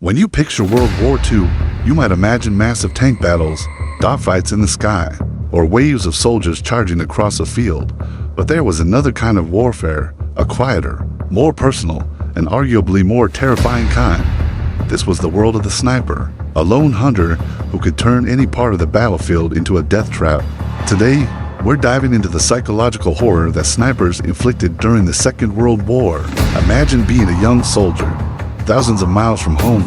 When you picture World War II, you might imagine massive tank battles, dogfights in the sky, or waves of soldiers charging across a field. But there was another kind of warfare, a quieter, more personal, and arguably more terrifying kind. This was the world of the sniper, a lone hunter who could turn any part of the battlefield into a death trap. Today, we're diving into the psychological horror that snipers inflicted during the Second World War. Imagine being a young soldier, thousands of miles from home,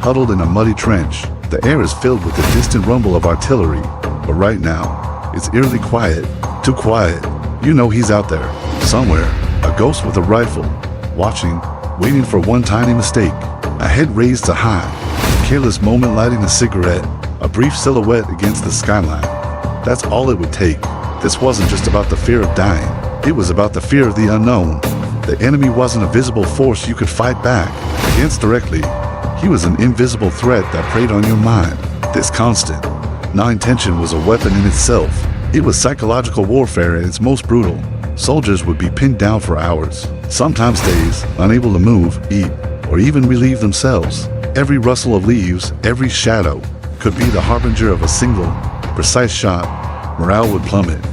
huddled in a muddy trench. The air is filled with the distant rumble of artillery, but right now, it's eerily quiet, too quiet. You know he's out there, somewhere, a ghost with a rifle, watching, waiting for one tiny mistake, a head raised to high, a careless moment lighting a cigarette, a brief silhouette against the skyline. That's all it would take. This wasn't just about the fear of dying, it was about the fear of the unknown. The enemy wasn't a visible force you could fight back against directly. He was an invisible threat that preyed on your mind. This constant, gnawing tension was a weapon in itself. It was psychological warfare at its most brutal. Soldiers would be pinned down for hours, sometimes days, unable to move, eat, or even relieve themselves. Every rustle of leaves, every shadow, could be the harbinger of a single, precise shot. Morale would plummet.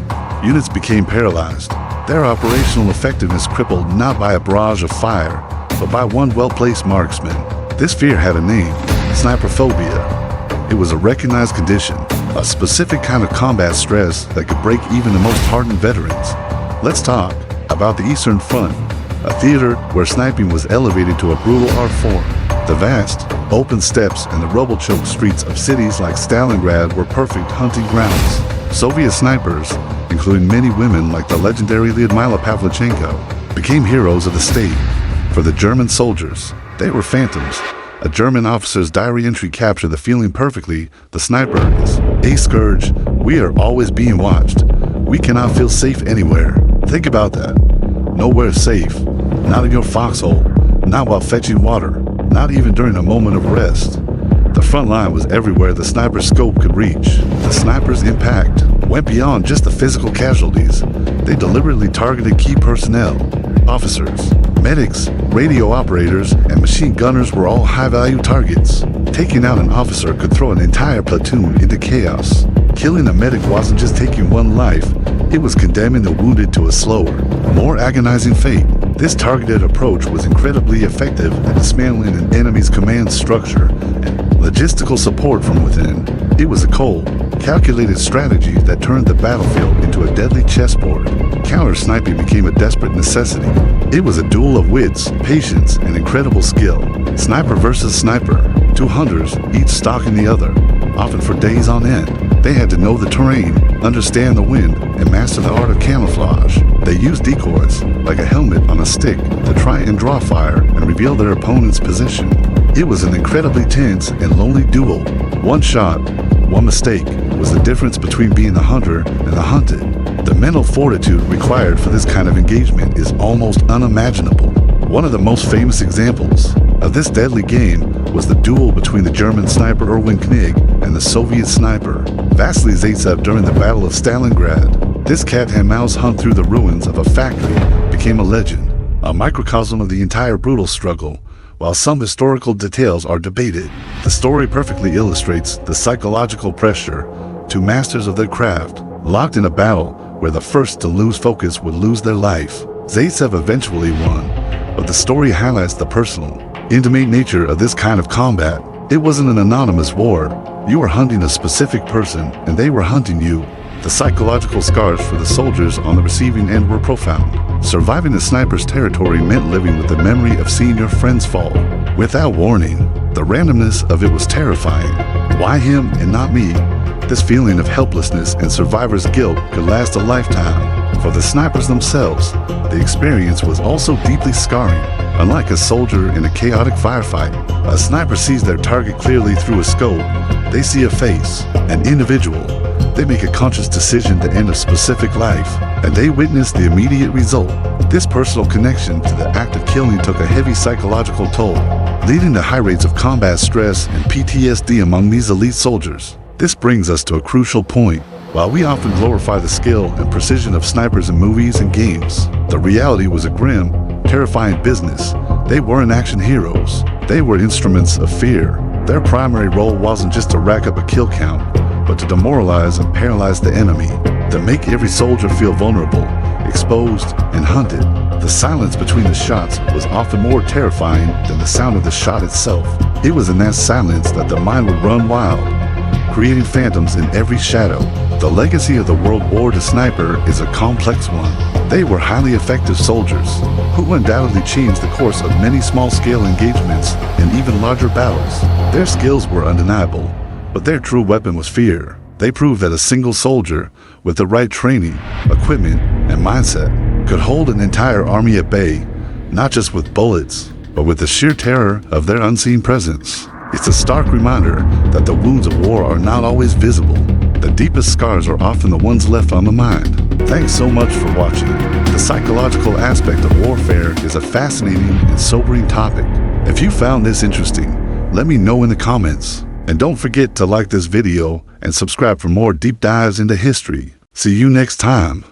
Units became paralyzed. Their operational effectiveness crippled not by a barrage of fire, but by one well-placed marksman. This fear had a name, sniperphobia. It was a recognized condition, a specific kind of combat stress that could break even the most hardened veterans. Let's talk about the Eastern Front, a theater where sniping was elevated to a brutal art form. The vast, open steppes and the rubble-choked streets of cities like Stalingrad were perfect hunting grounds. Soviet snipers, including many women like the legendary Lyudmila Pavlichenko, became heroes of the state. For the German soldiers, they were phantoms. A German officer's diary entry captured the feeling perfectly. The sniper is a scourge. We are always being watched. We cannot feel safe anywhere. Think about that. Nowhere is safe. Not in your foxhole. Not while fetching water. Not even during a moment of rest. The front line was everywhere the sniper's scope could reach. The sniper's impact went beyond just the physical casualties. They deliberately targeted key personnel. Officers, medics, radio operators, and machine gunners were all high-value targets. Taking out an officer could throw an entire platoon into chaos. Killing a medic wasn't just taking one life, it was condemning the wounded to a slower, more agonizing fate. This targeted approach was incredibly effective at dismantling an enemy's command structure and logistical support from within. It was a cold, calculated strategy that turned the battlefield into a deadly chessboard. Counter-sniping became a desperate necessity. It was a duel of wits, patience, and incredible skill. Sniper versus sniper, two hunters, each stalking the other, often for days on end. They had to know the terrain, understand the wind, and master the art of camouflage. They used decoys, like a helmet on a stick, to try and draw fire and reveal their opponent's position. It was an incredibly tense and lonely duel. One shot, one mistake, was the difference between being the hunter and the hunted. The mental fortitude required for this kind of engagement is almost unimaginable. One of the most famous examples of this deadly game was the duel between the German sniper Erwin Knig and the Soviet sniper Vasily Zaitsev during the Battle of Stalingrad. This cat-and-mouse hunt through the ruins of a factory became a legend, a microcosm of the entire brutal struggle. While some historical details are debated, the story perfectly illustrates the psychological pressure. Two masters of their craft, locked in a battle where the first to lose focus would lose their life. Zaitsev eventually won, but the story highlights the personal, intimate nature of this kind of combat. It wasn't an anonymous war. You were hunting a specific person, and they were hunting you. The psychological scars for the soldiers on the receiving end were profound. Surviving the sniper's territory meant living with the memory of seeing your friends fall. Without warning, the randomness of it was terrifying. Why him and not me? This feeling of helplessness and survivor's guilt could last a lifetime. For the snipers themselves, the experience was also deeply scarring. Unlike a soldier in a chaotic firefight, a sniper sees their target clearly through a scope. They see a face, an individual. They make a conscious decision to end a specific life, and they witness the immediate result. This personal connection to the act of killing took a heavy psychological toll, leading to high rates of combat stress and PTSD among these elite soldiers. This brings us to a crucial point. While we often glorify the skill and precision of snipers in movies and games, the reality was a grim, terrifying business. They weren't action heroes. They were instruments of fear. Their primary role wasn't just to rack up a kill count, but to demoralize and paralyze the enemy, to make every soldier feel vulnerable, exposed, and hunted. The silence between the shots was often more terrifying than the sound of the shot itself. It was in that silence that the mind would run wild, creating phantoms in every shadow. The legacy of the World War II sniper is a complex one. They were highly effective soldiers who undoubtedly changed the course of many small-scale engagements and even larger battles. Their skills were undeniable, but their true weapon was fear. They proved that a single soldier, with the right training, equipment, and mindset, could hold an entire army at bay, not just with bullets, but with the sheer terror of their unseen presence. It's a stark reminder that the wounds of war are not always visible. The deepest scars are often the ones left on the mind. Thanks so much for watching. The psychological aspect of warfare is a fascinating and sobering topic. If you found this interesting, let me know in the comments. And don't forget to like this video and subscribe for more deep dives into history. See you next time.